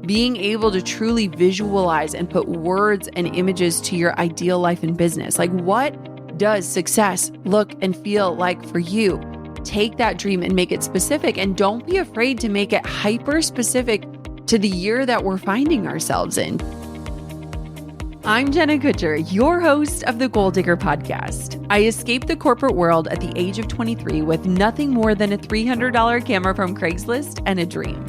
being able to truly visualize and put words and images to your ideal life and business. Like, what does success look and feel like for you? Take that dream and make it specific, and don't be afraid to make it hyper specific to the year that we're finding ourselves in. I'm Jenna Kutcher, your host of the Goal Digger podcast. I escaped the corporate world at the age of 23 with nothing more than a $300 camera from Craigslist and a dream.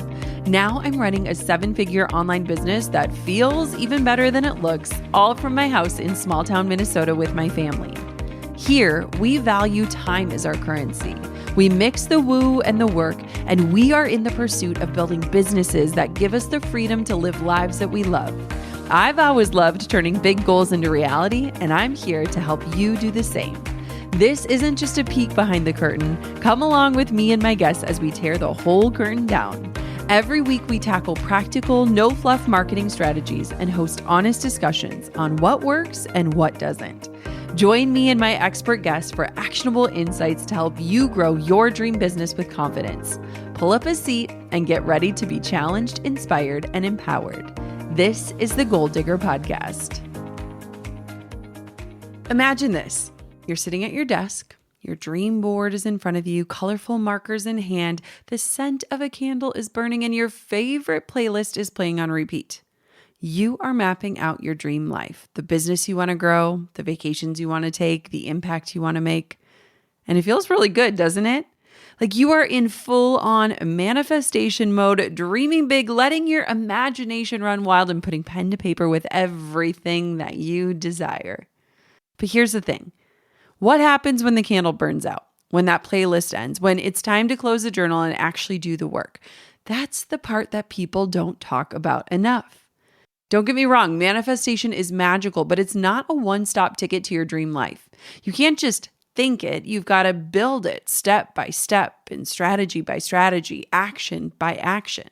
Now I'm running a 7-figure online business that feels even better than it looks, all from my house in small town Minnesota with my family. Here, we value time as our currency. We mix the woo and the work, and we are in the pursuit of building businesses that give us the freedom to live lives that we love. I've always loved turning big goals into reality, and I'm here to help you do the same. This isn't just a peek behind the curtain. Come along with me and my guests as we tear the whole curtain down. Every week, we tackle practical, no-fluff marketing strategies and host honest discussions on what works and what doesn't. Join me and my expert guests for actionable insights to help you grow your dream business with confidence. Pull up a seat and get ready to be challenged, inspired, and empowered. This is the Goal Digger podcast. Imagine this. You're sitting at your desk. Your dream board is in front of you, colorful markers in hand. The scent of a candle is burning, and your favorite playlist is playing on repeat. You are mapping out your dream life, the business you want to grow, the vacations you want to take, the impact you want to make. And it feels really good, doesn't it? Like you are in full-on manifestation mode, dreaming big, letting your imagination run wild, and putting pen to paper with everything that you desire. But here's the thing. What happens when the candle burns out? When that playlist ends? When it's time to close the journal and actually do the work? That's the part that people don't talk about enough. Don't get me wrong, manifestation is magical, but it's not a one-stop ticket to your dream life. You can't just think it, you've got to build it step by step and strategy by strategy, action by action.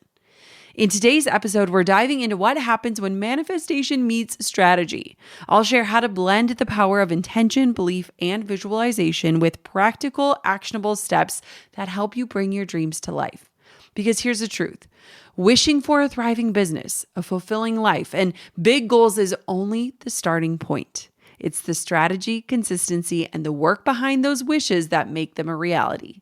In today's episode, we're diving into what happens when manifestation meets strategy. I'll share how to blend the power of intention, belief, and visualization with practical, actionable steps that help you bring your dreams to life. Because here's the truth. Wishing for a thriving business, a fulfilling life, and big goals is only the starting point. It's the strategy, consistency, and the work behind those wishes that make them a reality.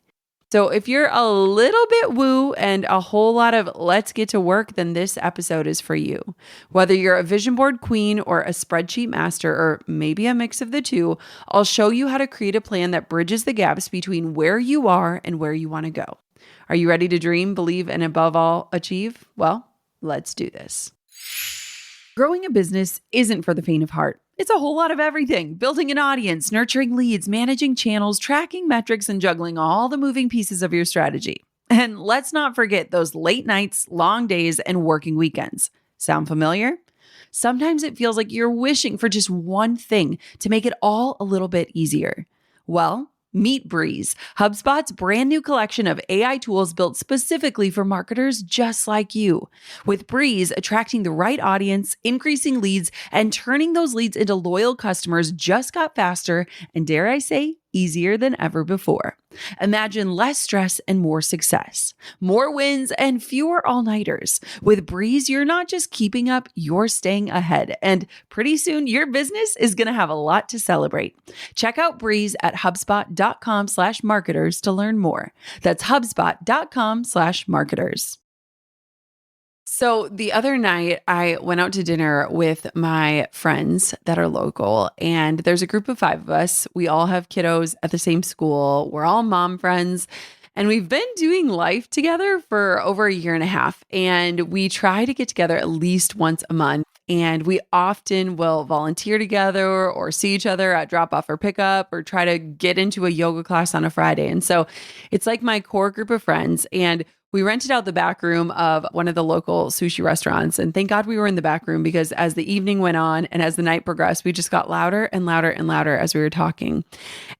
So if you're a little bit woo and a whole lot of let's get to work, then this episode is for you. Whether you're a vision board queen or a spreadsheet master, or maybe a mix of the two, I'll show you how to create a plan that bridges the gaps between where you are and where you want to go. Are you ready to dream, believe, and above all, achieve? Well, let's do this. Growing a business isn't for the faint of heart. It's a whole lot of everything. Building an audience, nurturing leads, managing channels, tracking metrics, and juggling all the moving pieces of your strategy. And let's not forget those late nights, long days, and working weekends. Sound familiar? Sometimes it feels like you're wishing for just one thing to make it all a little bit easier. Well, meet Breeze, HubSpot's brand new collection of AI tools built specifically for marketers just like you. With Breeze, attracting the right audience, increasing leads, and turning those leads into loyal customers just got faster and, dare I say, easier than ever before. Imagine less stress and more success, more wins and fewer all-nighters. With Breeze, you're not just keeping up, you're staying ahead. And pretty soon, your business is going to have a lot to celebrate. Check out Breeze at HubSpot.com/marketers to learn more. That's HubSpot.com/marketers. So the other night, I went out to dinner with my friends that are local, and there's a group of 5 of us. We all have kiddos at the same school. We're all mom friends, and we've been doing life together for over a year and a half, and we try to get together at least once a month. And we often will volunteer together or see each other at drop off or pickup or try to get into a yoga class on a Friday. And so it's like my core group of friends. And we rented out the back room of one of the local sushi restaurants. And thank God we were in the back room, because as the evening went on and as the night progressed, we just got louder and louder and louder as we were talking.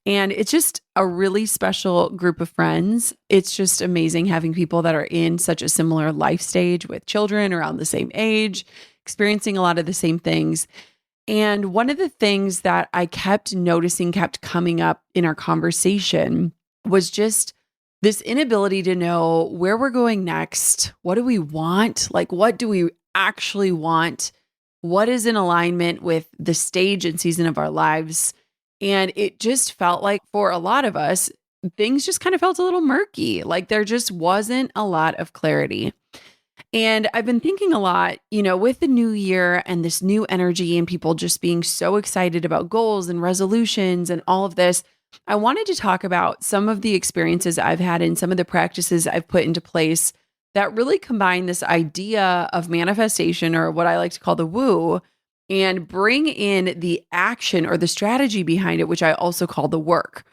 And it's just a really special group of friends. It's just amazing having people that are in such a similar life stage with children around the same age, experiencing a lot of the same things. And one of the things that I kept noticing kept coming up in our conversation was just this inability to know where we're going next. What do we want? Like, what do we actually want, what is in alignment with the stage and season of our lives. And it just felt like for a lot of us, things just kind of felt a little murky. Like there just wasn't a lot of clarity. And I've been thinking a lot, with the new year and this new energy and people just being so excited about goals and resolutions and all of this. I wanted to talk about some of the experiences I've had and some of the practices I've put into place that really combine this idea of manifestation, or what I like to call the woo, and bring in the action or the strategy behind it, which I also call the work.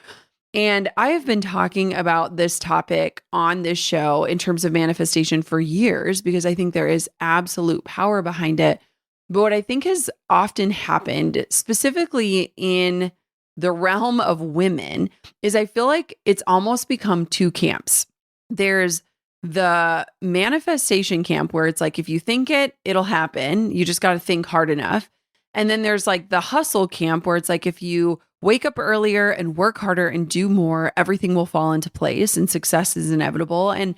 And I have been talking about this topic on this show in terms of manifestation for years because I think there is absolute power behind it. But what I think has often happened, specifically in the realm of women, is I feel like it's almost become two camps. There's the manifestation camp where it's like, if you think it, it'll happen. You just got to think hard enough. And then there's like the hustle camp where it's like, if you wake up earlier and work harder and do more, everything will fall into place and success is inevitable. And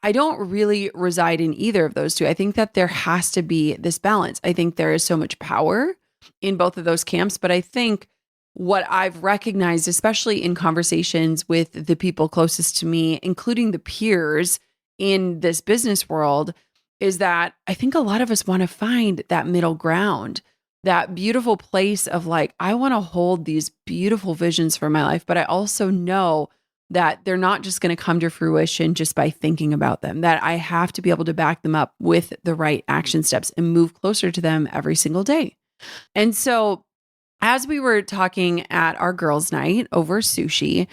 I don't really reside in either of those two. I think that there has to be this balance. I think there is so much power in both of those camps, but I think what I've recognized, especially in conversations with the people closest to me, including the peers in this business world, is that I think a lot of us want to find that middle ground, that beautiful place of like, I want to hold these beautiful visions for my life, but I also know that they're not just going to come to fruition just by thinking about them, that I have to be able to back them up with the right action steps and move closer to them every single day. And so, as we were talking at our girls' night over sushi,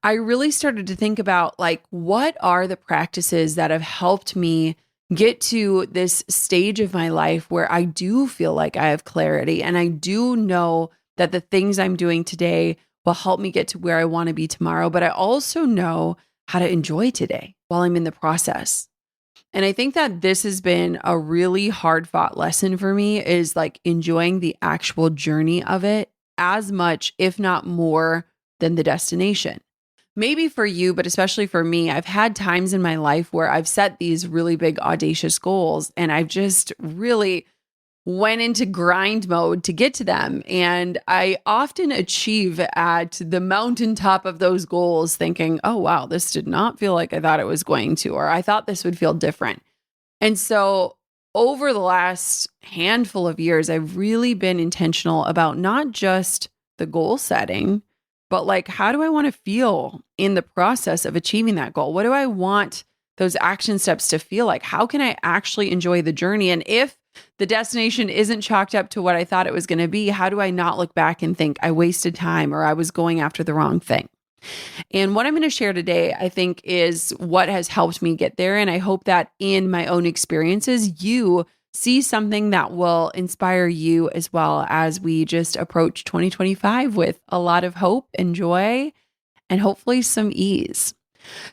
I really started to think about like, what are the practices that have helped me get to this stage of my life where I do feel like I have clarity and I do know that the things I'm doing today will help me get to where I want to be tomorrow. But I also know how to enjoy today while I'm in the process. And I think that this has been a really hard fought lesson for me, is like enjoying the actual journey of it as much, if not more, than the destination. Maybe for you, but especially for me, I've had times in my life where I've set these really big, audacious goals and I've just really went into grind mode to get to them. And I often achieve at the mountaintop of those goals thinking, oh, wow, this did not feel like I thought it was going to, or I thought this would feel different. And so over the last handful of years, I've really been intentional about not just the goal setting, but like, how do I want to feel in the process of achieving that goal? What do I want those action steps to feel like? How can I actually enjoy the journey? And if the destination isn't chalked up to what I thought it was going to be, how do I not look back and think I wasted time or I was going after the wrong thing? And what I'm going to share today, I think, is what has helped me get there. And I hope that in my own experiences, you see something that will inspire you as well, as we just approach 2025 with a lot of hope and joy and hopefully some ease.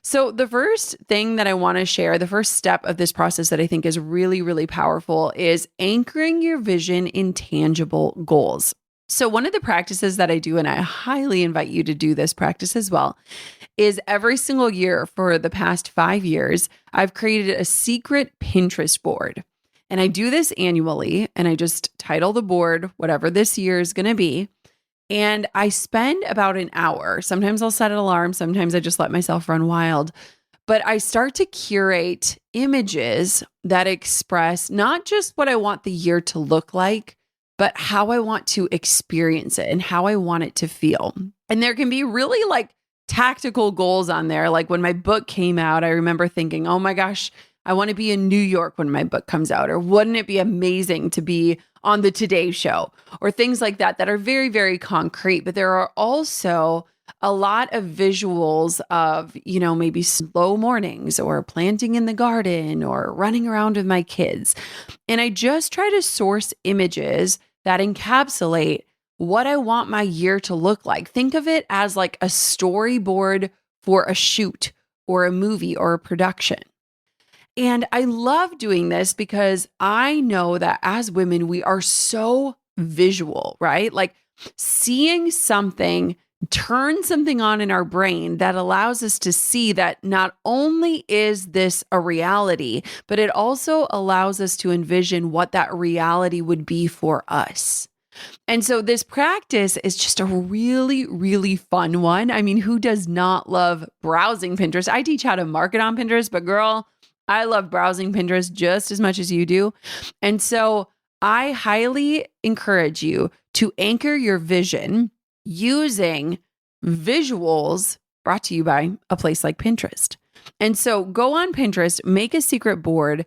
So, the first thing that I want to share, the first step of this process that I think is really, really powerful, is anchoring your vision in tangible goals. So, one of the practices that I do, and I highly invite you to do this practice as well, is every single year for the past 5 years, I've created a secret Pinterest board. And I do this annually, and I just title the board whatever this year is going to be. And I spend about an hour. Sometimes I'll set an alarm. Sometimes I just let myself run wild. But I start to curate images that express not just what I want the year to look like, but how I want to experience it and how I want it to feel. And there can be really like tactical goals on there. Like when my book came out, I remember thinking, oh my gosh, I want to be in New York when my book comes out. Or wouldn't it be amazing to be on the Today Show? Or things like that are very, very concrete. But there are also a lot of visuals of, maybe slow mornings or planting in the garden or running around with my kids. And I just try to source images that encapsulate what I want my year to look like. Think of it as like a storyboard for a shoot or a movie or a production. And I love doing this because I know that as women, we are so visual, right? Like seeing something turn something on in our brain that allows us to see that not only is this a reality, but it also allows us to envision what that reality would be for us. And so this practice is just a really, really fun one. I mean, who does not love browsing Pinterest? I teach how to market on Pinterest, but girl, I love browsing Pinterest just as much as you do. And so I highly encourage you to anchor your vision using visuals brought to you by a place like Pinterest. And so go on Pinterest, make a secret board,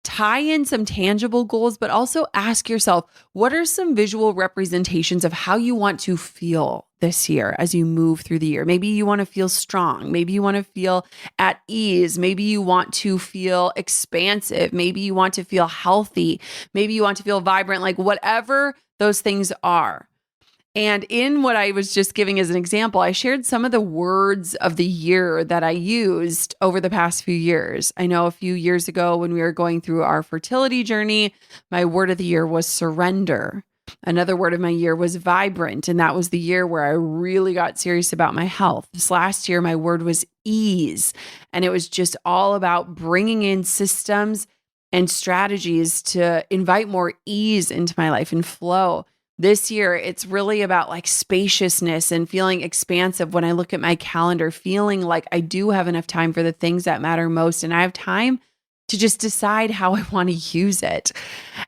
tie in some tangible goals, but also ask yourself, what are some visual representations of how you want to feel this year as you move through the year? Maybe you want to feel strong. Maybe you want to feel at ease. Maybe you want to feel expansive. Maybe you want to feel healthy. Maybe you want to feel vibrant, like whatever those things are. And in what I was just giving as an example, I shared some of the words of the year that I used over the past few years. I know a few years ago when we were going through our fertility journey, my word of the year was surrender. Another word of my year was vibrant. And that was the year where I really got serious about my health. This last year, my word was ease. And it was just all about bringing in systems and strategies to invite more ease into my life and flow. This year, it's really about like spaciousness and feeling expansive when I look at my calendar, feeling like I do have enough time for the things that matter most. And I have time to just decide how I want to use it.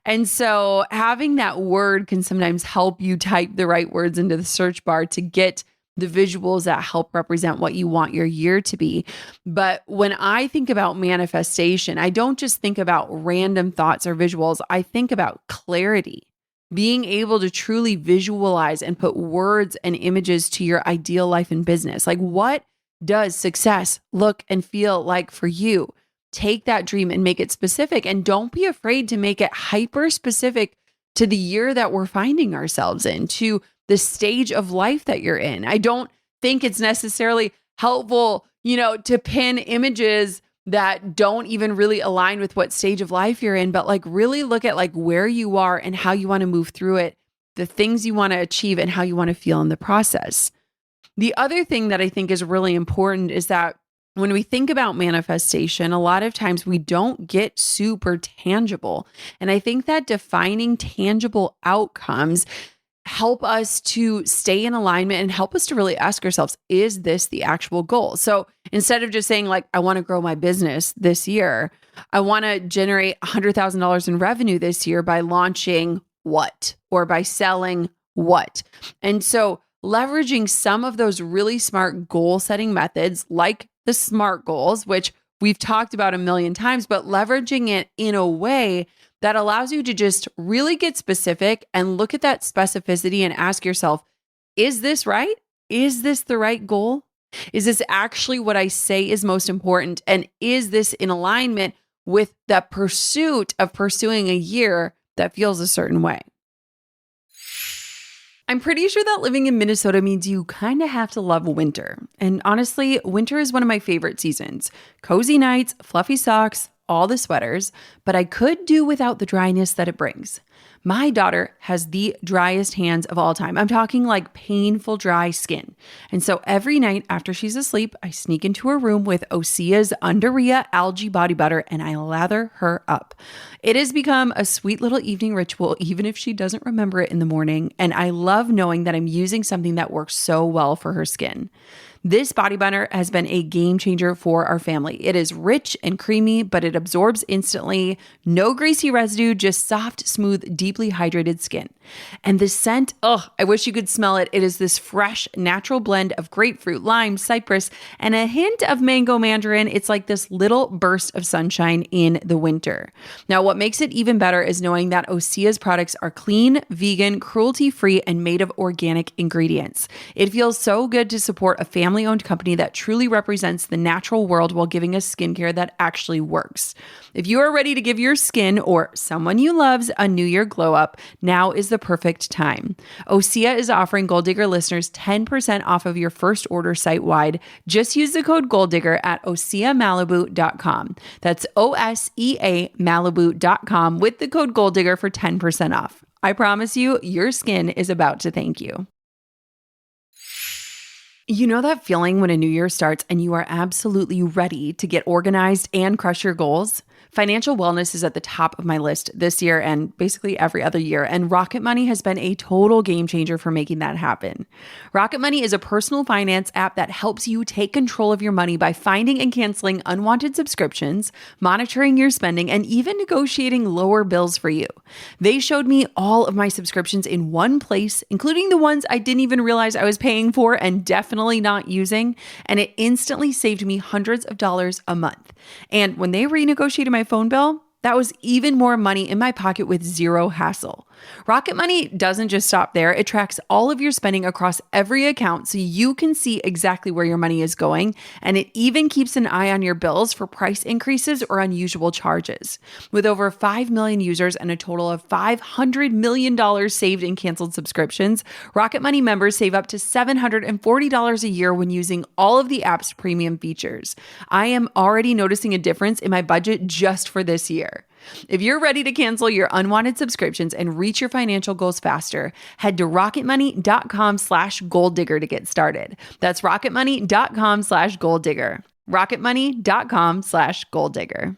And so having that word can sometimes help you type the right words into the search bar to get the visuals that help represent what you want your year to be. But when I think about manifestation, I don't just think about random thoughts or visuals. I think about clarity. Being able to truly visualize and put words and images to your ideal life and business. Like, what does success look and feel like for you? Take that dream and make it specific. And don't be afraid to make it hyper specific to the year that we're finding ourselves in, to the stage of life that you're in. I don't think it's necessarily helpful, to pin images that don't even really align with what stage of life you're in, but like really look at like where you are and how you want to move through it, the things you want to achieve and how you want to feel in the process. The other thing that I think is really important is that when we think about manifestation, a lot of times we don't get super tangible. And I think that defining tangible outcomes help us to stay in alignment and help us to really ask ourselves, is this the actual goal? So instead of just saying like, I want to grow my business this year, I want to generate $100,000 in revenue this year by launching what, or by selling what. And so leveraging some of those really smart goal setting methods like the SMART goals, which we've talked about a million times, but leveraging it in a way that allows you to just really get specific and look at that specificity and ask yourself, is this right? Is this the right goal? Is this actually what I say is most important? And is this in alignment with the pursuit of pursuing a year that feels a certain way? I'm pretty sure that living in Minnesota means you kind of have to love winter. And honestly, winter is one of my favorite seasons. Cozy nights, fluffy socks, all the sweaters, but I could do without the dryness that it brings. My daughter has the driest hands of all time. I'm talking like painful dry skin. And so every night after she's asleep, I sneak into her room with Osea's Underria Algae Body Butter and I lather her up. It has become a sweet little evening ritual, even if she doesn't remember it in the morning. And I love knowing that I'm using something that works so well for her skin. This body butter has been a game changer for our family. It is rich and creamy, but it absorbs instantly. No greasy residue, just soft, smooth, deeply hydrated skin. And the scent, I wish you could smell it. It is this fresh, natural blend of grapefruit, lime, cypress, and a hint of mango mandarin. It's like this little burst of sunshine in the winter. Now, what makes it even better is knowing that Osea's products are clean, vegan, cruelty-free, and made of organic ingredients. It feels so good to support a family-owned company that truly represents the natural world while giving us skincare that actually works. If you are ready to give your skin or someone you love's a New Year glow up, now is the perfect time. Osea is offering Gold Digger listeners 10% off of your first order site-wide. Just use the code GOLDDIGGER at OseaMalibu.com. That's OSEA Malibu.com with the code GOLDDIGGER for 10% off. I promise you, your skin is about to thank you. You know that feeling when a new year starts and you are absolutely ready to get organized and crush your goals? Financial wellness is at the top of my list this year and basically every other year, and Rocket Money has been a total game changer for making that happen. Rocket Money is a personal finance app that helps you take control of your money by finding and canceling unwanted subscriptions, monitoring your spending, and even negotiating lower bills for you. They showed me all of my subscriptions in one place, including the ones I didn't even realize I was paying for and definitely not using, and it instantly saved me hundreds of dollars a month. And when they renegotiated my phone bill, that was even more money in my pocket with zero hassle. Rocket Money doesn't just stop there. It tracks all of your spending across every account so you can see exactly where your money is going. And it even keeps an eye on your bills for price increases or unusual charges. With over 5 million users and a total of $500 million saved in canceled subscriptions, Rocket Money members save up to $740 a year when using all of the app's premium features. I am already noticing a difference in my budget just for this year. If you're ready to cancel your unwanted subscriptions and reach your financial goals faster, head to rocketmoney.com/goaldigger to get started. That's rocketmoney.com/goaldigger. rocketmoney.com/goaldigger.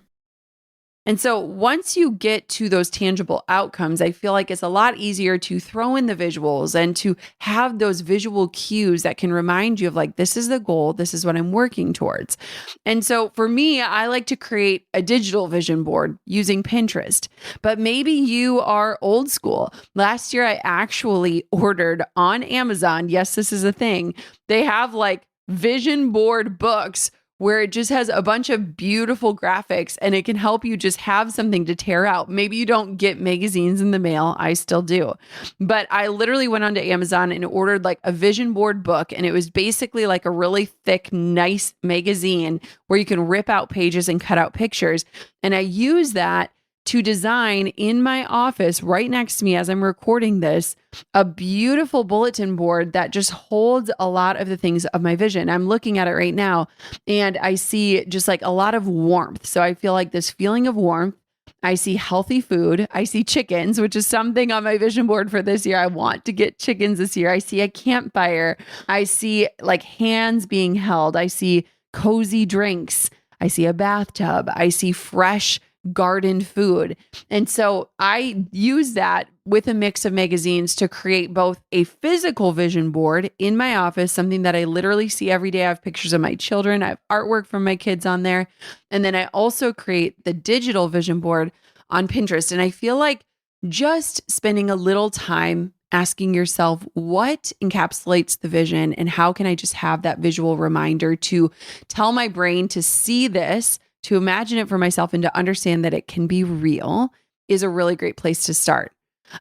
And so once you get to those tangible outcomes, I feel like it's a lot easier to throw in the visuals and to have those visual cues that can remind you of like, this is the goal, this is what I'm working towards. And so for me, I like to create a digital vision board using Pinterest, but maybe you are old school. Last year, I actually ordered on Amazon. Yes, this is a thing. They have like vision board books where it just has a bunch of beautiful graphics and it can help you just have something to tear out. Maybe you don't get magazines in the mail. I still do. But I literally went onto Amazon and ordered like a vision board book. And it was basically like a really thick, nice magazine where you can rip out pages and cut out pictures. And I use that to design in my office right next to me as I'm recording this, a beautiful bulletin board that just holds a lot of the things of my vision. I'm looking at it right now and I see just like a lot of warmth. So I feel like this feeling of warmth. I see healthy food. I see chickens, which is something on my vision board for this year. I want to get chickens this year. I see a campfire. I see like hands being held. I see cozy drinks. I see a bathtub. I see fresh garden food. And so I use that with a mix of magazines to create both a physical vision board in my office, something that I literally see every day. I have pictures of my children. I have artwork from my kids on there. And then I also create the digital vision board on Pinterest. And I feel like just spending a little time asking yourself what encapsulates the vision and how can I just have that visual reminder to tell my brain to see this, to imagine it for myself and to understand that it can be real is a really great place to start.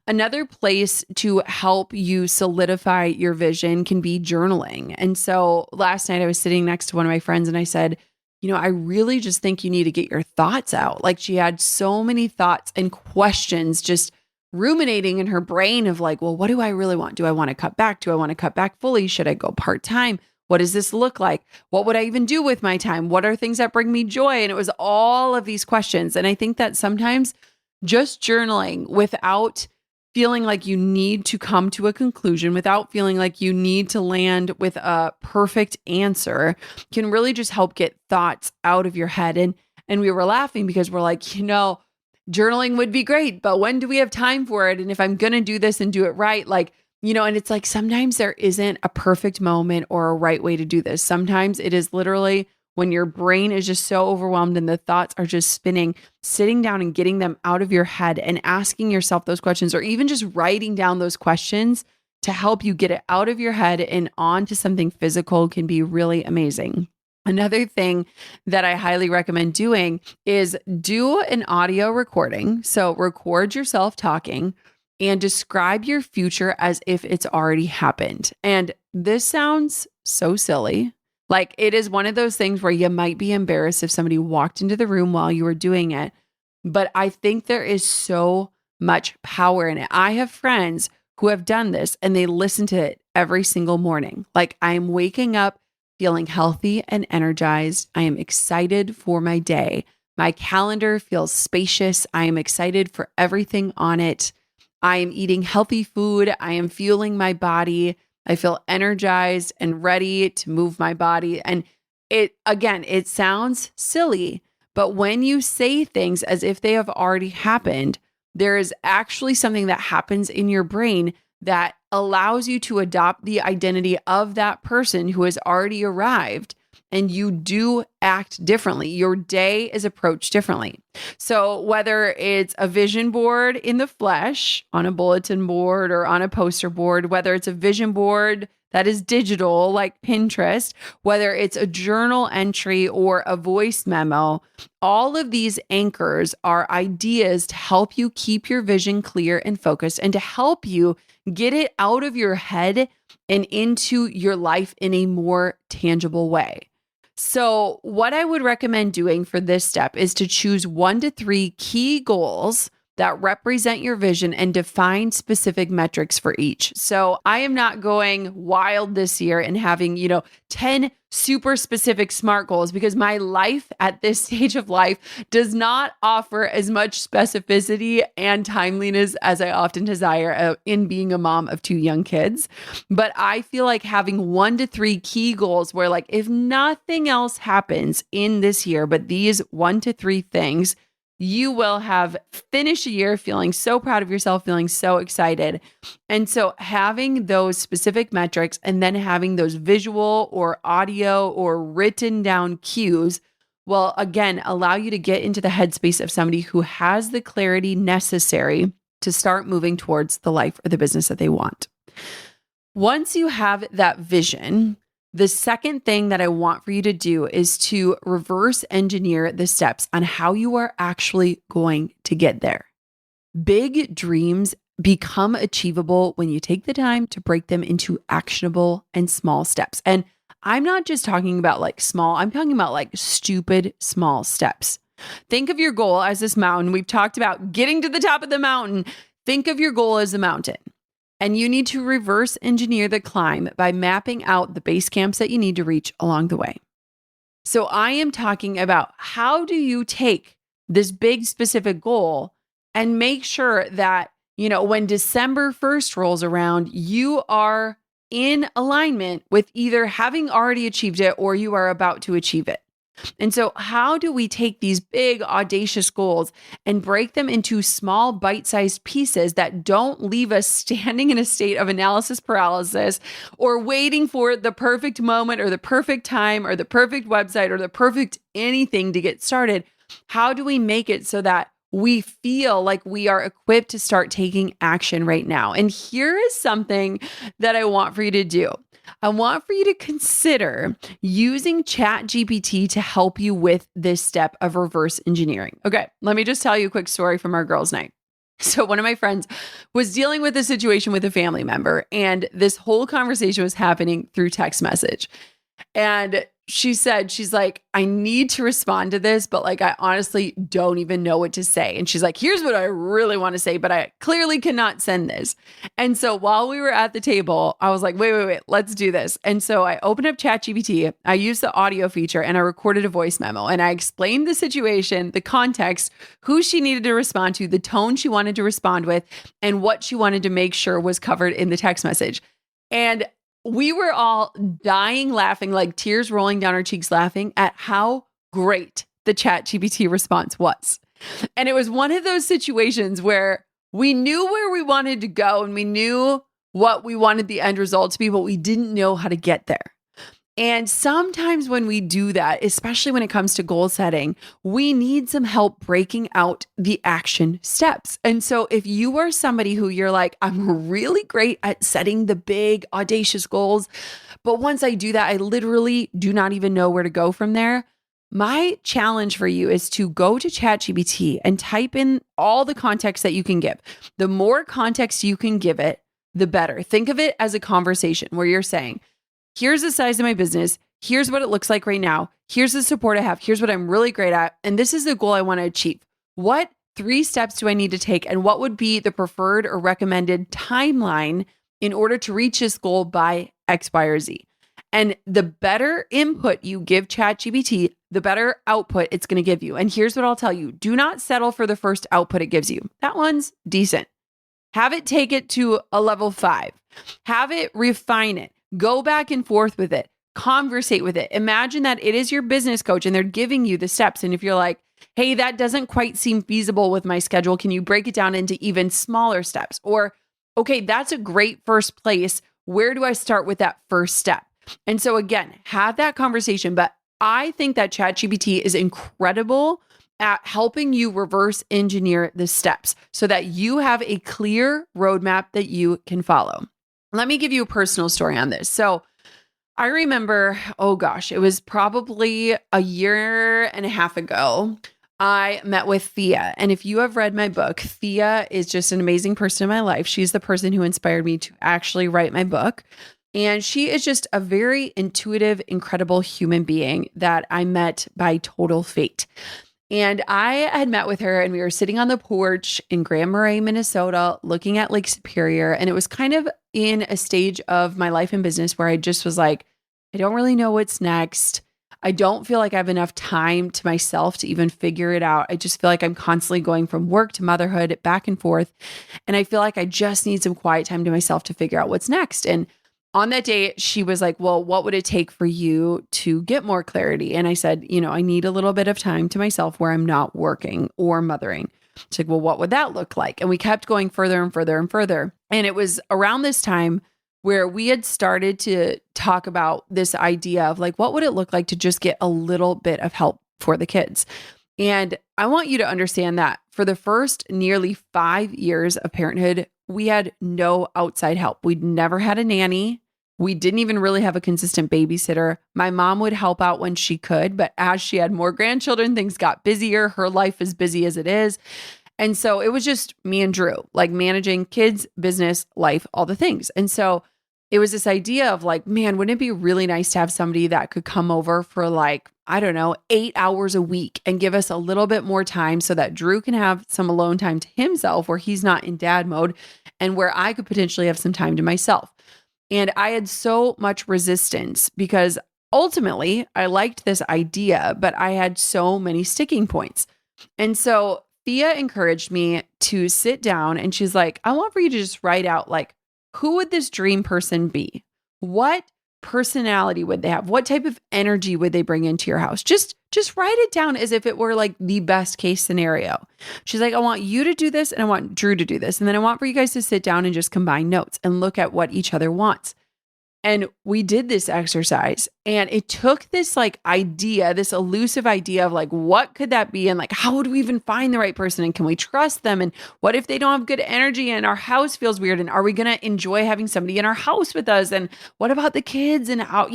Another place to help you solidify your vision can be journaling. And so last night I was sitting next to one of my friends and I said, I really just think you need to get your thoughts out. Like she had so many thoughts and questions just ruminating in her brain of like, well, what do I really want? Do I want to cut back? Do I want to cut back fully? Should I go part-time? What does this look like? What would I even do with my time? What are things that bring me joy? And it was all of these questions. And I think that sometimes just journaling without feeling like you need to come to a conclusion, without feeling like you need to land with a perfect answer, can really just help get thoughts out of your head. And we were laughing because we're like, journaling would be great, but when do we have time for it? And if I'm going to do this and do it right, and it's like sometimes there isn't a perfect moment or a right way to do this. Sometimes it is literally when your brain is just so overwhelmed and the thoughts are just spinning, sitting down and getting them out of your head and asking yourself those questions, or even just writing down those questions to help you get it out of your head and onto something physical can be really amazing. Another thing that I highly recommend doing is do an audio recording. So record yourself talking and describe your future as if it's already happened. And this sounds so silly. Like it is one of those things where you might be embarrassed if somebody walked into the room while you were doing it. But I think there is so much power in it. I have friends who have done this and they listen to it every single morning. Like I'm waking up feeling healthy and energized. I am excited for my day. My calendar feels spacious. I am excited for everything on it. I am eating healthy food. I am fueling my body. I feel energized and ready to move my body. And it sounds silly, but when you say things as if they have already happened, there is actually something that happens in your brain that allows you to adopt the identity of that person who has already arrived. And you do act differently. Your day is approached differently. So, whether it's a vision board in the flesh on a bulletin board or on a poster board, whether it's a vision board that is digital like Pinterest, whether it's a journal entry or a voice memo, all of these anchors are ideas to help you keep your vision clear and focused and to help you get it out of your head and into your life in a more tangible way. So, what I would recommend doing for this step is to choose 1 to 3 key goals that represent your vision and define specific metrics for each. So, I am not going wild this year and having, 10 super specific SMART goals because my life at this stage of life does not offer as much specificity and timeliness as I often desire in being a mom of 2 young kids. But I feel like having 1 to 3 key goals where, like, if nothing else happens in this year, but these 1 to 3 things, you will have finished a year feeling so proud of yourself, feeling so excited. And so having those specific metrics and then having those visual or audio or written down cues will again allow you to get into the headspace of somebody who has the clarity necessary to start moving towards the life or the business that they want. Once you have that vision, the second thing that I want for you to do is to reverse engineer the steps on how you are actually going to get there. Big dreams become achievable when you take the time to break them into actionable and small steps. And I'm not just talking about like small, I'm talking about like stupid small steps. Think of your goal as this mountain. We've talked about getting to the top of the mountain. Think of your goal as a mountain. And you need to reverse engineer the climb by mapping out the base camps that you need to reach along the way. So I am talking about how do you take this big specific goal and make sure that, when December 1st rolls around, you are in alignment with either having already achieved it or you are about to achieve it. And so how do we take these big, audacious goals and break them into small, bite-sized pieces that don't leave us standing in a state of analysis paralysis or waiting for the perfect moment or the perfect time or the perfect website or the perfect anything to get started? How do we make it so that we feel like we are equipped to start taking action right now? And here is something that I want for you to do. I want for you to consider using ChatGPT to help you with this step of reverse engineering. Okay, let me just tell you a quick story from our girls' night. So one of my friends was dealing with a situation with a family member, and this whole conversation was happening through text message. And she's like, I need to respond to this, but like, I honestly don't even know what to say. And she's like, here's what I really want to say, but I clearly cannot send this. And so while we were at the table, I was like, wait, let's do this. And so I opened up ChatGPT, I used the audio feature and I recorded a voice memo and I explained the situation, the context, who she needed to respond to, the tone she wanted to respond with, and what she wanted to make sure was covered in the text message. And we were all dying laughing, like tears rolling down our cheeks laughing at how great the ChatGPT response was. And it was one of those situations where we knew where we wanted to go and we knew what we wanted the end result to be, but we didn't know how to get there. And sometimes when we do that, especially when it comes to goal setting, we need some help breaking out the action steps. And so if you are somebody who you're like, I'm really great at setting the big, audacious goals, but once I do that, I literally do not even know where to go from there. My challenge for you is to go to ChatGPT and type in all the context that you can give. The more context you can give it, the better. Think of it as a conversation where you're saying, here's the size of my business. Here's what it looks like right now. Here's the support I have. Here's what I'm really great at. And this is the goal I want to achieve. What 3 steps do I need to take? And what would be the preferred or recommended timeline in order to reach this goal by X, Y, or Z? And the better input you give ChatGPT, the better output it's going to give you. And here's what I'll tell you. Do not settle for the first output it gives you. That one's decent. Have it take it to a level 5. Have it refine it. Go back and forth with it. Conversate with it. Imagine that it is your business coach and they're giving you the steps. And if you're like, hey, that doesn't quite seem feasible with my schedule, can you break it down into even smaller steps? Or, okay, that's a great first place. Where do I start with that first step? And so again, have that conversation. But I think that ChatGPT is incredible at helping you reverse engineer the steps so that you have a clear roadmap that you can follow. Let me give you a personal story on this. So I remember, oh gosh, it was probably a year and a half ago. I met with Thea. And if you have read my book, Thea is just an amazing person in my life. She's the person who inspired me to actually write my book. And she is just a very intuitive, incredible human being that I met by total fate. And I had met with her and we were sitting on the porch in Grand Marais, Minnesota, looking at Lake Superior. And it was kind of in a stage of my life and business where I just was like, I don't really know what's next. I don't feel like I have enough time to myself to even figure it out. I just feel like I'm constantly going from work to motherhood back and forth. And I feel like I just need some quiet time to myself to figure out what's next. And on that day, she was like, well, what would it take for you to get more clarity? And I said, I need a little bit of time to myself where I'm not working or mothering. She's like, well, what would that look like? And we kept going further and further and further. And it was around this time where we had started to talk about this idea of like, what would it look like to just get a little bit of help for the kids? And I want you to understand that for the first nearly 5 years of parenthood, we had no outside help. We'd never had a nanny. We didn't even really have a consistent babysitter. My mom would help out when she could, but as she had more grandchildren, things got busier. Her life is busy as it is. And so it was just me and Drew, like managing kids, business, life, all the things. And so it was this idea of like, man, wouldn't it be really nice to have somebody that could come over for like, I don't know, 8 hours a week and give us a little bit more time so that Drew can have some alone time to himself where he's not in dad mode and where I could potentially have some time to myself. And I had so much resistance because ultimately I liked this idea, but I had so many sticking points. And so Thea encouraged me to sit down and she's like, I want for you to just write out like, who would this dream person be? What personality would they have? What type of energy would they bring into your house? Just write it down as if it were like the best case scenario. She's like, I want you to do this and I want Drew to do this. And then I want for you guys to sit down and just combine notes and look at what each other wants. And we did this exercise and it took this like idea, this elusive idea of like, what could that be? And like, how would we even find the right person? And can we trust them? And what if they don't have good energy and our house feels weird? And are we going to enjoy having somebody in our house with us? And what about the kids and how,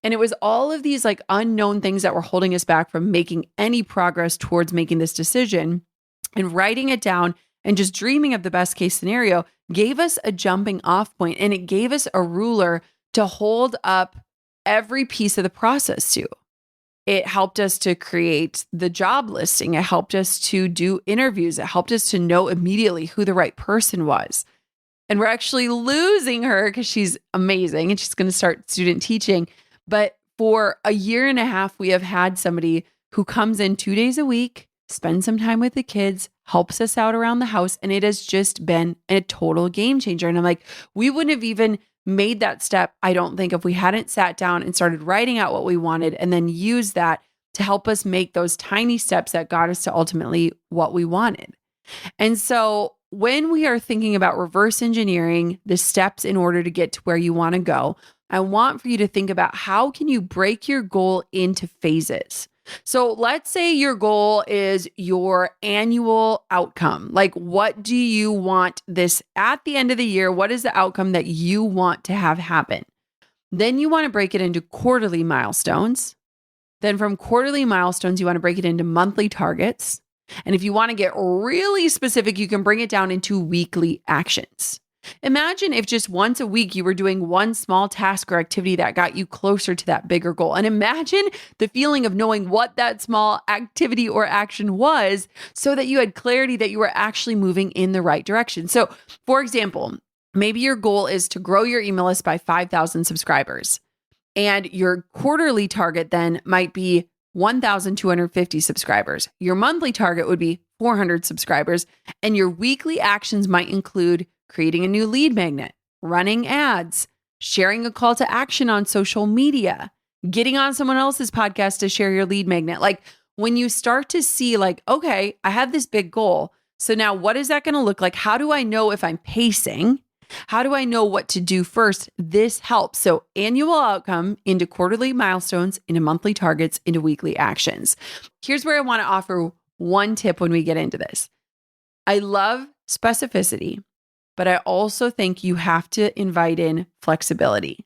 and it was all of these like unknown things that were holding us back from making any progress towards making this decision. And writing it down and just dreaming of the best case scenario gave us a jumping off point and it gave us a ruler to hold up every piece of the process to. It helped us to create the job listing. It helped us to do interviews. It helped us to know immediately who the right person was. And we're actually losing her because she's amazing and she's going to start student teaching. But for a year and a half, we have had somebody who comes in 2 days a week, spends some time with the kids, helps us out around the house. And it has just been a total game changer. And I'm like, we wouldn't have even made that step, I don't think, if we hadn't sat down and started writing out what we wanted and then use that to help us make those tiny steps that got us to ultimately what we wanted. And so when we are thinking about reverse engineering the steps in order to get to where you want to go, I want for you to think about how can you break your goal into phases. So let's say your goal is your annual outcome. Like, what do you want this at the end of the year? What is the outcome that you want to have happen? Then you want to break it into quarterly milestones. Then from quarterly milestones, you want to break it into monthly targets. And if you want to get really specific, you can bring it down into weekly actions. Imagine if just once a week you were doing one small task or activity that got you closer to that bigger goal. And imagine the feeling of knowing what that small activity or action was so that you had clarity that you were actually moving in the right direction. So, for example, maybe your goal is to grow your email list by 5,000 subscribers. And your quarterly target then might be 1,250 subscribers. Your monthly target would be 400 subscribers, and your weekly actions might include creating a new lead magnet, running ads, sharing a call to action on social media, getting on someone else's podcast to share your lead magnet. Like when you start to see like, okay, I have this big goal. So now what is that going to look like? How do I know if I'm pacing? How do I know what to do first? This helps. So annual outcome into quarterly milestones, into monthly targets, into weekly actions. Here's where I want to offer one tip when we get into this. I love specificity, but I also think you have to invite in flexibility.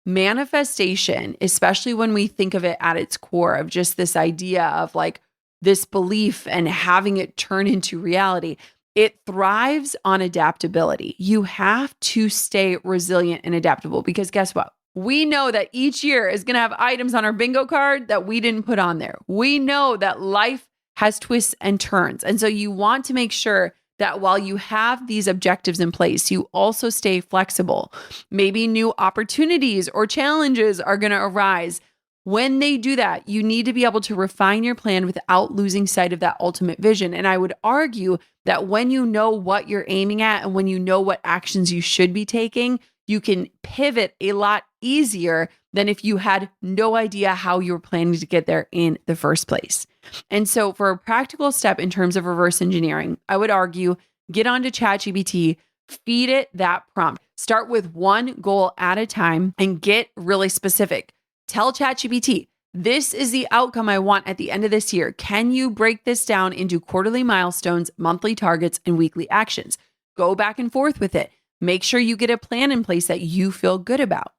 Manifestation, especially when we think of it at its core of just this idea of like this belief and having it turn into reality, it thrives on adaptability. You have to stay resilient and adaptable because guess what? We know that each year is going to have items on our bingo card that we didn't put on there. We know that life has twists and turns. And so you want to make sure that while you have these objectives in place, you also stay flexible. Maybe new opportunities or challenges are going to arise. When they do that, you need to be able to refine your plan without losing sight of that ultimate vision. And I would argue that when you know what you're aiming at and when you know what actions you should be taking, you can pivot a lot easier than if you had no idea how you were planning to get there in the first place. And so for a practical step in terms of reverse engineering, I would argue get onto ChatGPT, feed it that prompt. Start with one goal at a time and get really specific. Tell ChatGPT, this is the outcome I want at the end of this year. Can you break this down into quarterly milestones, monthly targets, and weekly actions? Go back and forth with it. Make sure you get a plan in place that you feel good about.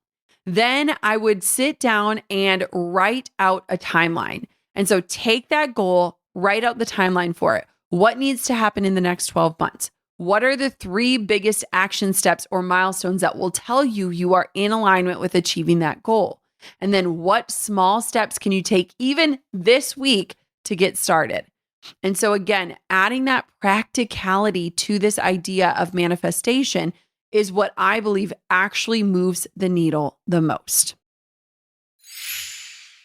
Then I would sit down and write out a timeline. And so take that goal, write out the timeline for it. What needs to happen in the next 12 months? What are the 3 biggest action steps or milestones that will tell you you are in alignment with achieving that goal? And then what small steps can you take even this week to get started? And so again, adding that practicality to this idea of manifestation is what I believe actually moves the needle the most.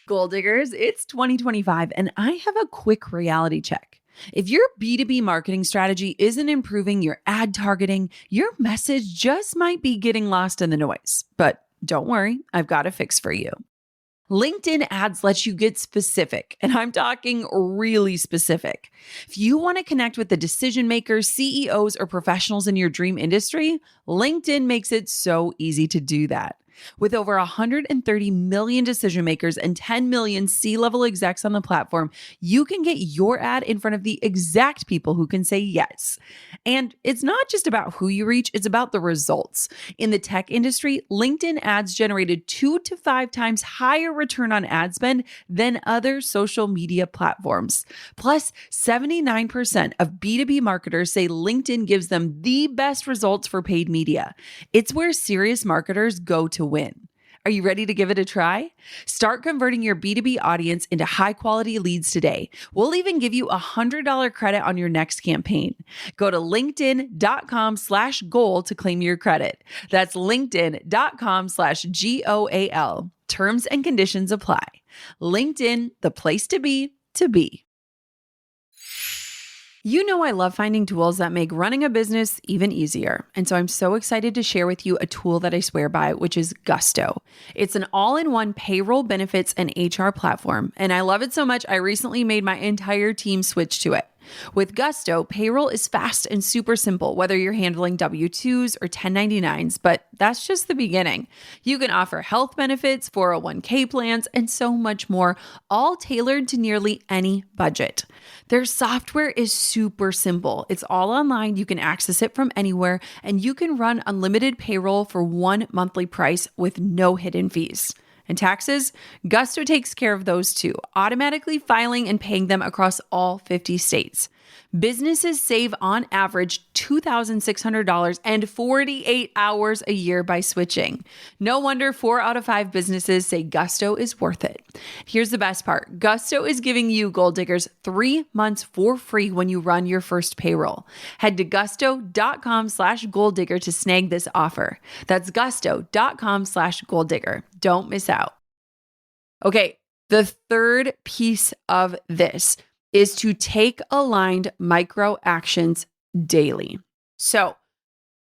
Goal diggers, it's 2025 and I have a quick reality check. If your B2B marketing strategy isn't improving your ad targeting, your message just might be getting lost in the noise. But don't worry, I've got a fix for you. LinkedIn ads lets you get specific, and I'm talking really specific. If you want to connect with the decision makers, CEOs, or professionals in your dream industry, LinkedIn makes it so easy to do that. With over 130 million decision makers and 10 million C-level execs on the platform, you can get your ad in front of the exact people who can say yes. And it's not just about who you reach, it's about the results. In the tech industry, LinkedIn ads generated 2 to 5 times higher return on ad spend than other social media platforms. Plus, 79% of B2B marketers say LinkedIn gives them the best results for paid media. It's where serious marketers go to win. Are you ready to give it a try? Start converting your B2B audience into high quality leads today. We'll even give you a $100 credit on your next campaign. Go to linkedin.com/goal to claim your credit. That's linkedin.com/GOAL. Terms and conditions apply. LinkedIn, the place to be to be. You know, I love finding tools that make running a business even easier. And so I'm so excited to share with you a tool that I swear by, which is Gusto. It's an all-in-one payroll, benefits, and HR platform. And I love it so much, I recently made my entire team switch to it. With Gusto, payroll is fast and super simple, whether you're handling W-2s or 1099s, but that's just the beginning. You can offer health benefits, 401k plans, and so much more, all tailored to nearly any budget. Their software is super simple. It's all online. You can access it from anywhere, and you can run unlimited payroll for one monthly price with no hidden fees. And taxes? Gusto takes care of those too, automatically filing and paying them across all 50 states. Businesses save on average $2,600 and 48 hours a year by switching. No wonder 4 out of 5 businesses say Gusto is worth it. Here's the best part. Gusto is giving you goal diggers 3 months for free when you run your first payroll. Head to gusto.com/goal digger to snag this offer. That's gusto.com/goal digger. Don't miss out. Okay, The third piece of this is to take aligned micro actions daily. So,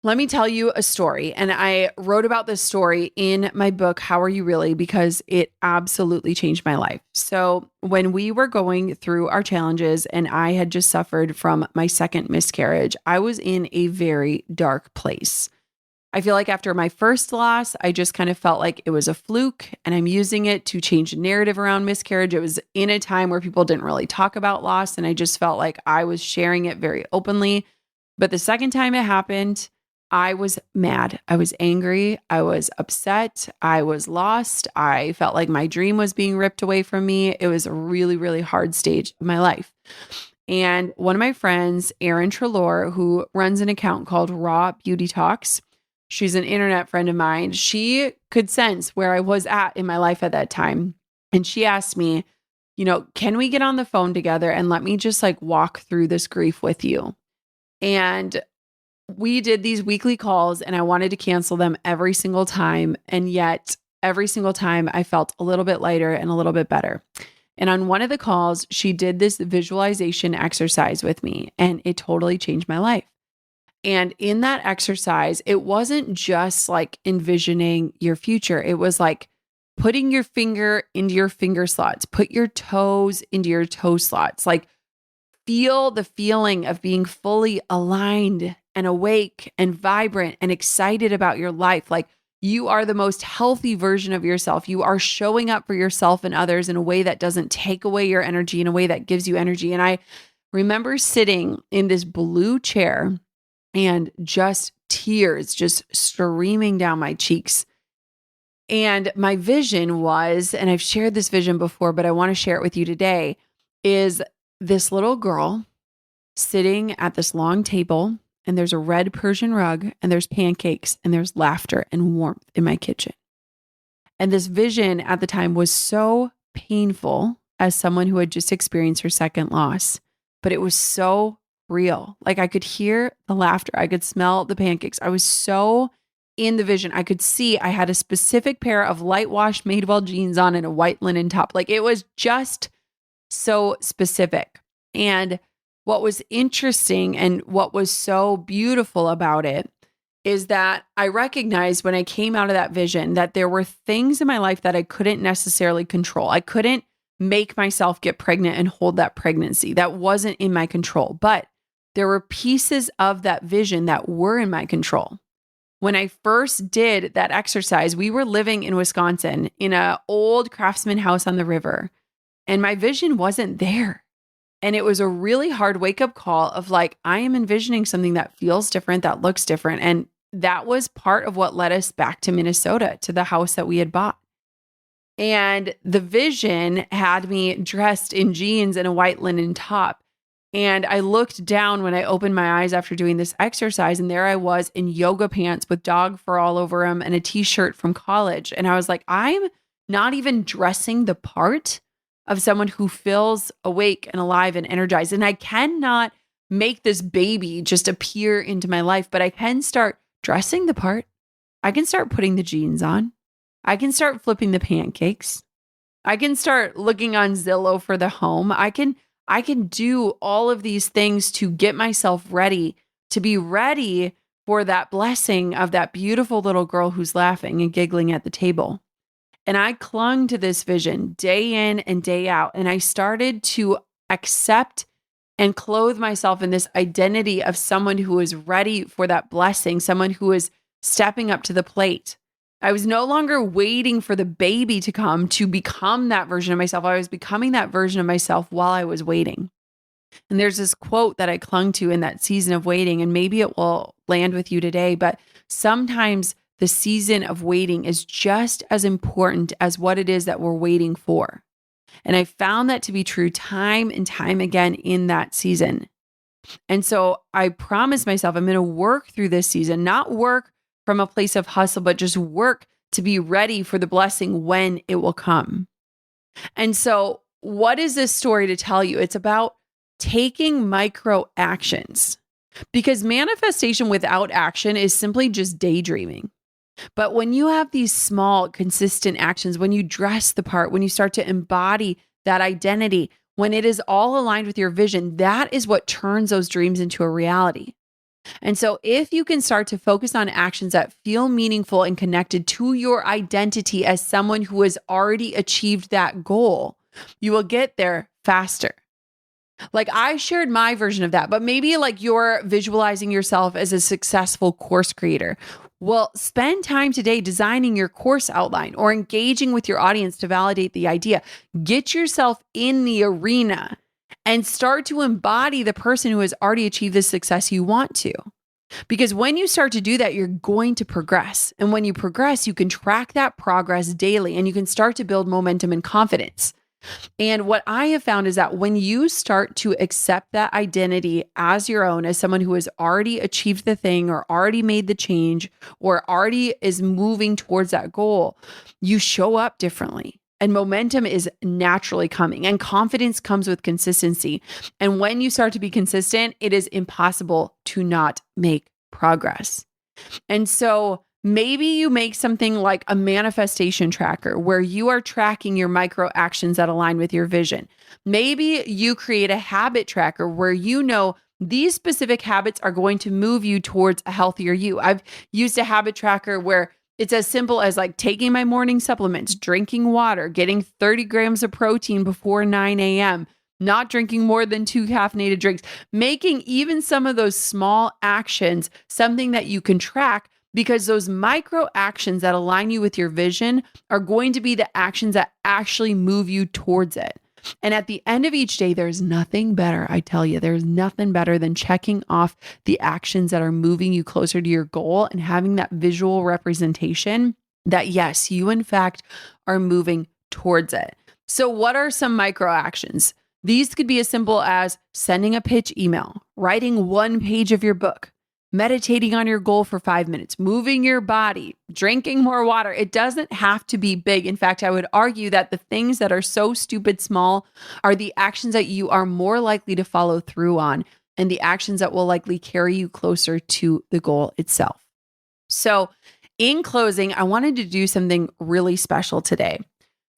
let me tell you a story. And I wrote about this story in my book, How Are You Really? Because it absolutely changed my life. So, when we were going through our challenges and I had just suffered from my second miscarriage, I was in a very dark place. I feel like after my first loss, I just kind of felt like it was a fluke and I'm using it to change the narrative around miscarriage. It was in a time where people didn't really talk about loss. And I just felt like I was sharing it very openly. But the second time it happened, I was mad. I was angry. I was upset. I was lost. I felt like my dream was being ripped away from me. It was a really, really hard stage of my life. And one of my friends, Erin Trelaw, who runs an account called Raw Beauty Talks, she's an internet friend of mine. She could sense where I was at in my life at that time. And she asked me, can we get on the phone together and let me just like walk through this grief with you? And we did these weekly calls and I wanted to cancel them every single time. And yet every single time I felt a little bit lighter and a little bit better. And on one of the calls, she did this visualization exercise with me and it totally changed my life. And in that exercise, it wasn't just like envisioning your future. It was like putting your finger into your finger slots, put your toes into your toe slots, like feel the feeling of being fully aligned and awake and vibrant and excited about your life. Like you are the most healthy version of yourself. You are showing up for yourself and others in a way that doesn't take away your energy, in a way that gives you energy. And I remember sitting in this blue chair and just tears just streaming down my cheeks. And my vision was, and I've shared this vision before, but I want to share it with you today, is this little girl sitting at this long table and there's a red Persian rug and there's pancakes and there's laughter and warmth in my kitchen. And this vision at the time was so painful as someone who had just experienced her second loss, but it was so real. Like I could hear the laughter. I could smell the pancakes. I was so in the vision. I could see I had a specific pair of light wash Madewell jeans on and a white linen top. Like it was just so specific. And what was interesting and what was so beautiful about it is that I recognized when I came out of that vision that there were things in my life that I couldn't necessarily control. I couldn't make myself get pregnant and hold that pregnancy. That wasn't in my control. But there were pieces of that vision that were in my control. When I first did that exercise, we were living in Wisconsin in an old craftsman house on the river. And my vision wasn't there. And it was a really hard wake-up call of like, I am envisioning something that feels different, that looks different. And that was part of what led us back to Minnesota, to the house that we had bought. And the vision had me dressed in jeans and a white linen top. And I looked down when I opened my eyes after doing this exercise, and there I was in yoga pants with dog fur all over them and a t-shirt from college. And I was like, I'm not even dressing the part of someone who feels awake and alive and energized. And I cannot make this baby just appear into my life, but I can start dressing the part. I can start putting the jeans on. I can start flipping the pancakes. I can start looking on Zillow for the home. I can do all of these things to get myself ready, to be ready for that blessing of that beautiful little girl who's laughing and giggling at the table. And I clung to this vision day in and day out. And I started to accept and clothe myself in this identity of someone who is ready for that blessing, someone who is stepping up to the plate. I was no longer waiting for the baby to come to become that version of myself. I was becoming that version of myself while I was waiting. And there's this quote that I clung to in that season of waiting, and maybe it will land with you today, but sometimes the season of waiting is just as important as what it is that we're waiting for. And I found that to be true time and time again in that season. And so I promised myself I'm going to work through this season, not work from a place of hustle, but just work to be ready for the blessing when it will come. And so what is this story to tell you? It's about taking micro actions, because manifestation without action is simply just daydreaming. But when you have these small, consistent actions, when you dress the part, when you start to embody that identity, when it is all aligned with your vision, that is what turns those dreams into a reality. And so, if you can start to focus on actions that feel meaningful and connected to your identity as someone who has already achieved that goal, you will get there faster. Like I shared my version of that, but maybe like you're visualizing yourself as a successful course creator. Well, spend time today designing your course outline or engaging with your audience to validate the idea. Get yourself in the arena and start to embody the person who has already achieved the success you want to. Because when you start to do that, you're going to progress. And when you progress, you can track that progress daily and you can start to build momentum and confidence. And what I have found is that when you start to accept that identity as your own, as someone who has already achieved the thing or already made the change or already is moving towards that goal, you show up differently. And momentum is naturally coming, and confidence comes with consistency. And when you start to be consistent, it is impossible to not make progress. And so maybe you make something like a manifestation tracker where you are tracking your micro actions that align with your vision. Maybe you create a habit tracker where you know these specific habits are going to move you towards a healthier you. I've used a habit tracker where it's as simple as like taking my morning supplements, drinking water, getting 30 grams of protein before 9 a.m., not drinking more than 2 caffeinated drinks, making even some of those small actions something that you can track, because those micro actions that align you with your vision are going to be the actions that actually move you towards it. And at the end of each day, there's nothing better. I tell you, there's nothing better than checking off the actions that are moving you closer to your goal and having that visual representation that, yes, you in fact are moving towards it. So what are some micro actions? These could be as simple as sending a pitch email, writing one page of your book, meditating on your goal for 5 minutes, moving your body, drinking more water. It doesn't have to be big. In fact, I would argue that the things that are so stupid small are the actions that you are more likely to follow through on and the actions that will likely carry you closer to the goal itself. So, in closing, I wanted to do something really special today.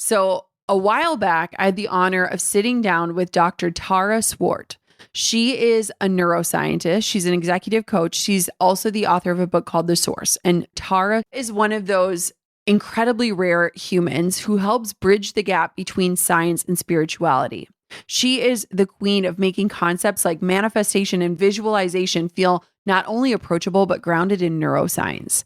So, a while back, I had the honor of sitting down with Dr. Tara Swart. She is a neuroscientist. She's an executive coach. She's also the author of a book called The Source. And Tara is one of those incredibly rare humans who helps bridge the gap between science and spirituality. She is the queen of making concepts like manifestation and visualization feel not only approachable, but grounded in neuroscience.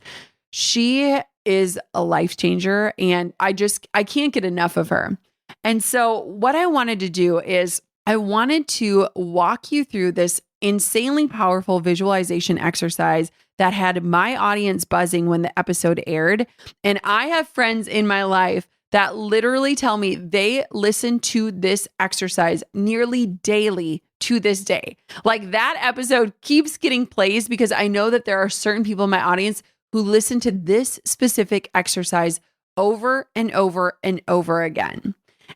She is a life changer, and I can't get enough of her. And so what I wanted to do is I wanted to walk you through this insanely powerful visualization exercise that had my audience buzzing when the episode aired. And I have friends in my life that literally tell me they listen to this exercise nearly daily to this day. Like that episode keeps getting plays because I know that there are certain people in my audience who listen to this specific exercise over and over and over again.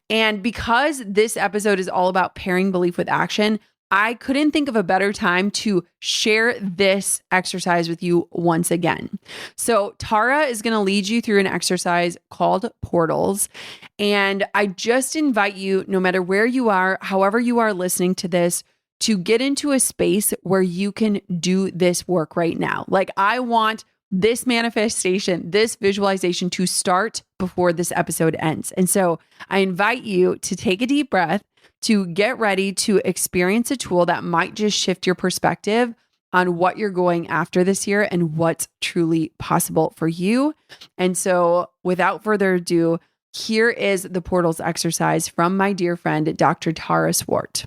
And because this episode is all about pairing belief with action, I couldn't think of a better time to share this exercise with you once again. So Tara is going to lead you through an exercise called portals. And I just invite you, no matter where you are, however you are listening to this, to get into a space where you can do this work right now. Like I want this manifestation, this visualization to start before this episode ends. And so I invite you to take a deep breath, to get ready to experience a tool that might just shift your perspective on what you're going after this year and what's truly possible for you. And so without further ado, here is the portals exercise from my dear friend, Dr. Tara Swart.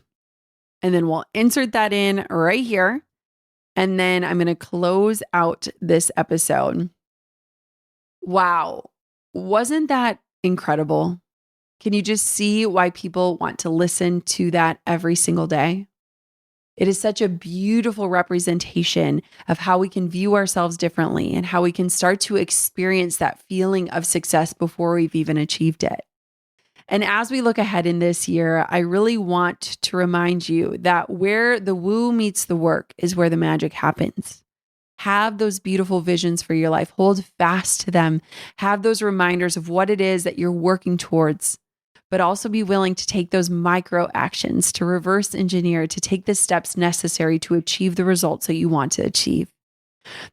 And then we'll insert that in right here. And then I'm going to close out this episode. Wow. Wasn't that incredible? Can you just see why people want to listen to that every single day? It is such a beautiful representation of how we can view ourselves differently and how we can start to experience that feeling of success before we've even achieved it. And as we look ahead in this year, I really want to remind you that where the woo meets the work is where the magic happens. have those beautiful visions for your life. Hold fast to them. Have those reminders of what it is that you're working towards, but also be willing to take those micro actions to reverse engineer, to take the steps necessary to achieve the results that you want to achieve.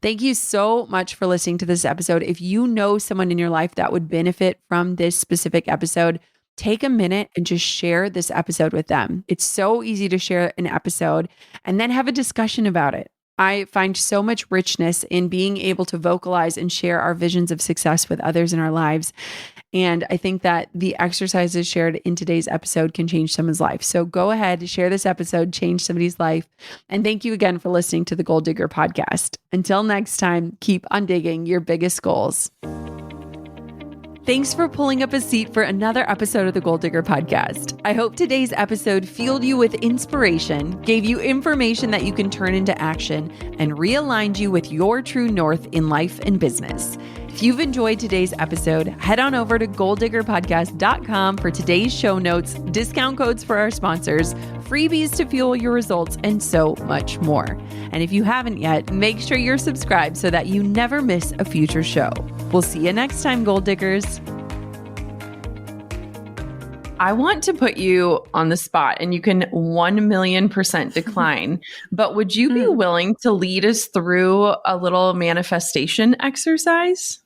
Thank you so much for listening to this episode. If you know someone in your life that would benefit from this specific episode, take a minute and just share this episode with them. It's so easy to share an episode and then have a discussion about it. I find so much richness in being able to vocalize and share our visions of success with others in our lives. And I think that the exercises shared in today's episode can change someone's life. So go ahead, share this episode, change somebody's life. And thank you again for listening to the Goal Digger podcast. Until next time, keep on digging your biggest goals. Thanks for pulling up a seat for another episode of the Goal Digger podcast. I hope today's episode fueled you with inspiration, gave you information that you can turn into action, and realigned you with your true north in life and business. If you've enjoyed today's episode, head on over to goaldiggerpodcast.com for today's show notes, discount codes for our sponsors, freebies to fuel your results, and so much more. And if you haven't yet, make sure you're subscribed so that you never miss a future show. We'll see you next time, Goal Diggers. I want to put you on the spot, and you can 1,000,000% decline, but would you be willing to lead us through a little manifestation exercise?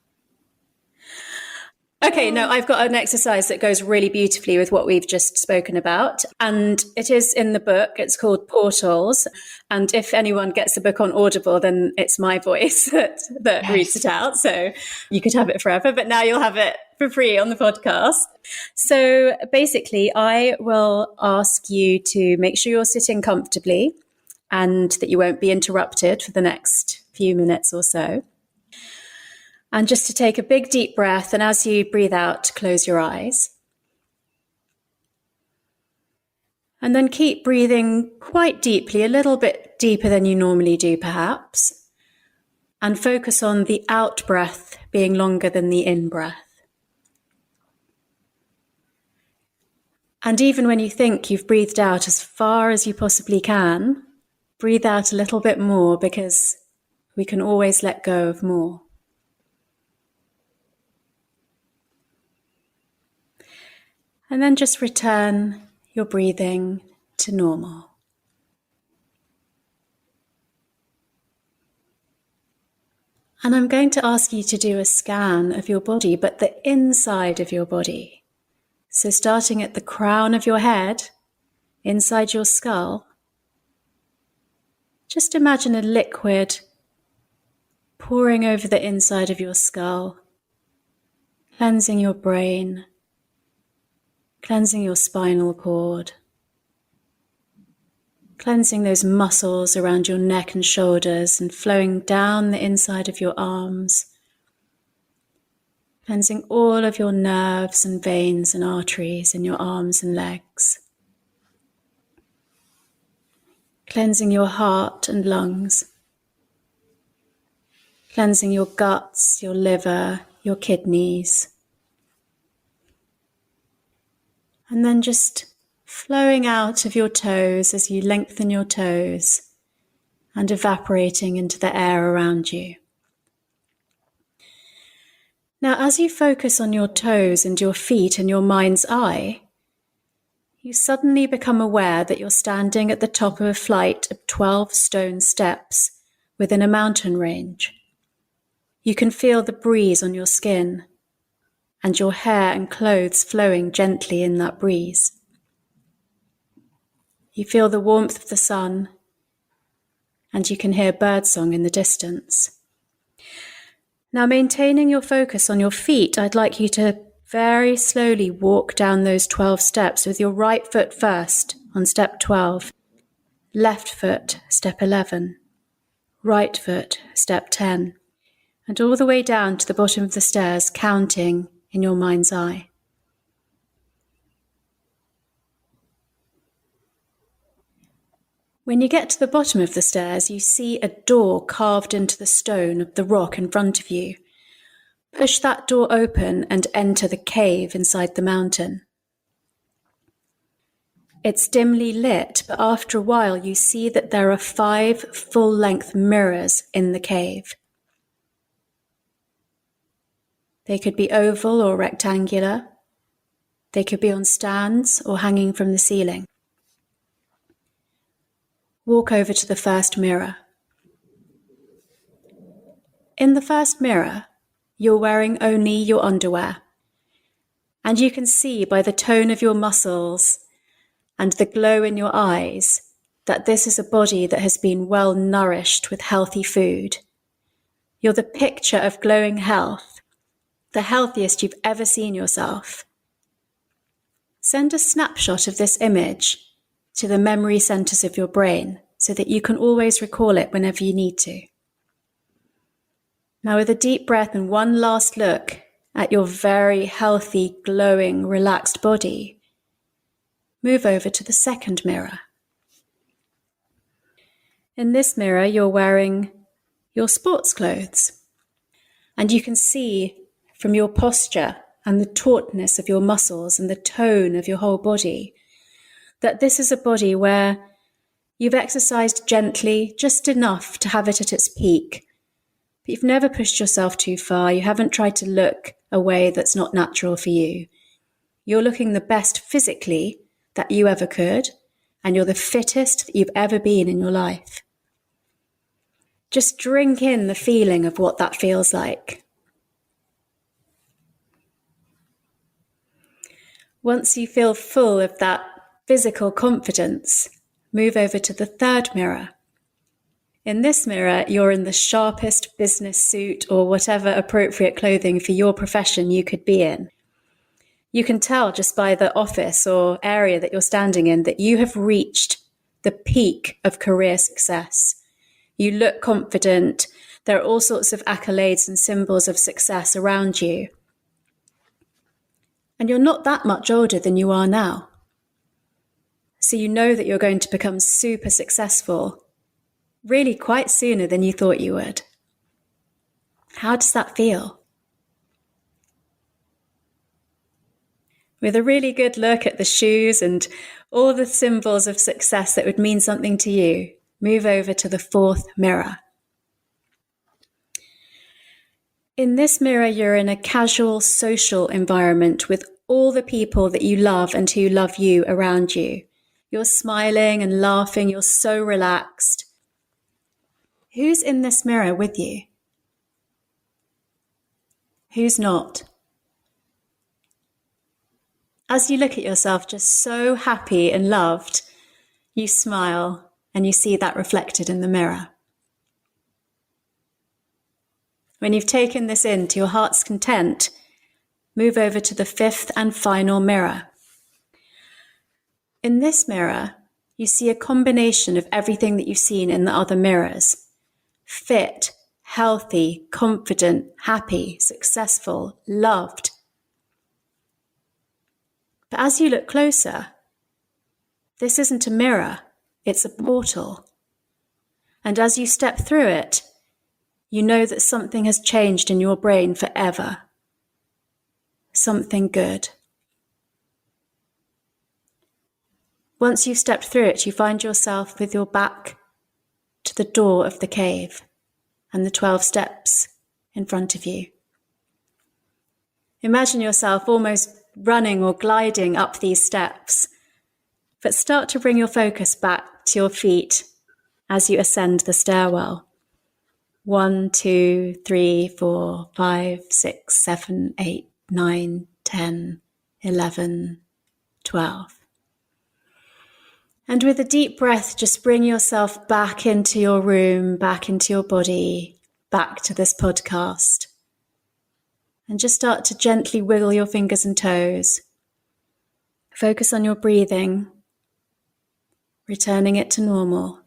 Okay, no, I've got an exercise that goes really beautifully with what we've just spoken about. And it is in the book. It's called Portals. And if anyone gets the book on Audible, then it's my voice that reads it out. So you could have it forever, but now you'll have it for free on the podcast. So basically, I will ask you to make sure you're sitting comfortably and that you won't be interrupted for the next few minutes or so. And just to take a big deep breath, and as you breathe out, close your eyes. And then keep breathing quite deeply, a little bit deeper than you normally do, perhaps. And focus on the out breath being longer than the in breath. And even when you think you've breathed out as far as you possibly can, breathe out a little bit more, because we can always let go of more. And then just return your breathing to normal. And I'm going to ask you to do a scan of your body, but the inside of your body. So starting at the crown of your head, inside your skull, just imagine a liquid pouring over the inside of your skull, cleansing your brain, cleansing your spinal cord, cleansing those muscles around your neck and shoulders and flowing down the inside of your arms, cleansing all of your nerves and veins and arteries in your arms and legs, cleansing your heart and lungs, cleansing your guts, your liver, your kidneys. And then just flowing out of your toes as you lengthen your toes and evaporating into the air around you. Now, as you focus on your toes and your feet and your mind's eye, you suddenly become aware that you're standing at the top of a flight of 12 stone steps within a mountain range. You can feel the breeze on your skin and your hair and clothes flowing gently in that breeze. You feel the warmth of the sun, and you can hear birdsong in the distance. Now, maintaining your focus on your feet, I'd like you to very slowly walk down those 12 steps with your right foot first on step 12, left foot, step 11, right foot, step 10, and all the way down to the bottom of the stairs, counting in your mind's eye. When you get to the bottom of the stairs, you see a door carved into the stone of the rock in front of you. Push that door open and enter the cave inside the mountain. It's dimly lit, but after a while you see that there are 5 full-length mirrors in the cave. They could be oval or rectangular. They could be on stands or hanging from the ceiling. Walk over to the first mirror. In the first mirror, you're wearing only your underwear. And you can see by the tone of your muscles and the glow in your eyes that this is a body that has been well nourished with healthy food. You're the picture of glowing health, the healthiest you've ever seen yourself. Send a snapshot of this image to the memory centers of your brain so that you can always recall it whenever you need to. Now, with a deep breath and one last look at your very healthy, glowing, relaxed body, move over to the second mirror. In this mirror, you're wearing your sports clothes, and you can see from your posture and the tautness of your muscles and the tone of your whole body that this is a body where you've exercised gently, just enough to have it at its peak. But you've never pushed yourself too far. You haven't tried to look a way that's not natural for you. You're looking the best physically that you ever could, and you're the fittest that you've ever been in your life. Just drink in the feeling of what that feels like. Once you feel full of that physical confidence, move over to the third mirror. In this mirror, you're in the sharpest business suit or whatever appropriate clothing for your profession you could be in. You can tell just by the office or area that you're standing in that you have reached the peak of career success. You look confident. There are all sorts of accolades and symbols of success around you. And you're not that much older than you are now. So you know that you're going to become super successful really quite sooner than you thought you would. How does that feel? With a really good look at the shoes and all the symbols of success that would mean something to you, move over to the fourth mirror. In this mirror, you're in a casual social environment with all the people that you love and who love you around you. You're smiling and laughing. You're so relaxed. Who's in this mirror with you? Who's not? As you look at yourself just so happy and loved, you smile and you see that reflected in the mirror. When you've taken this in to your heart's content, move over to the fifth and final mirror. In this mirror, you see a combination of everything that you've seen in the other mirrors. Fit, healthy, confident, happy, successful, loved. But as you look closer, this isn't a mirror, it's a portal. And as you step through it, you know that something has changed in your brain forever. Something good. Once you've stepped through it, you find yourself with your back to the door of the cave and the 12 steps in front of you. Imagine yourself almost running or gliding up these steps, but start to bring your focus back to your feet as you ascend the stairwell. 1, 2, 3, 4, 5, 6, 7, 8, 9, 10, 11, 12. And with a deep breath, just bring yourself back into your room, back into your body, back to this podcast. And just start to gently wiggle your fingers and toes. Focus on your breathing, returning it to normal.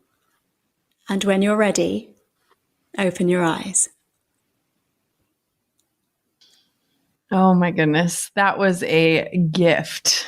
And when you're ready, open your eyes. Oh my goodness, that was a gift.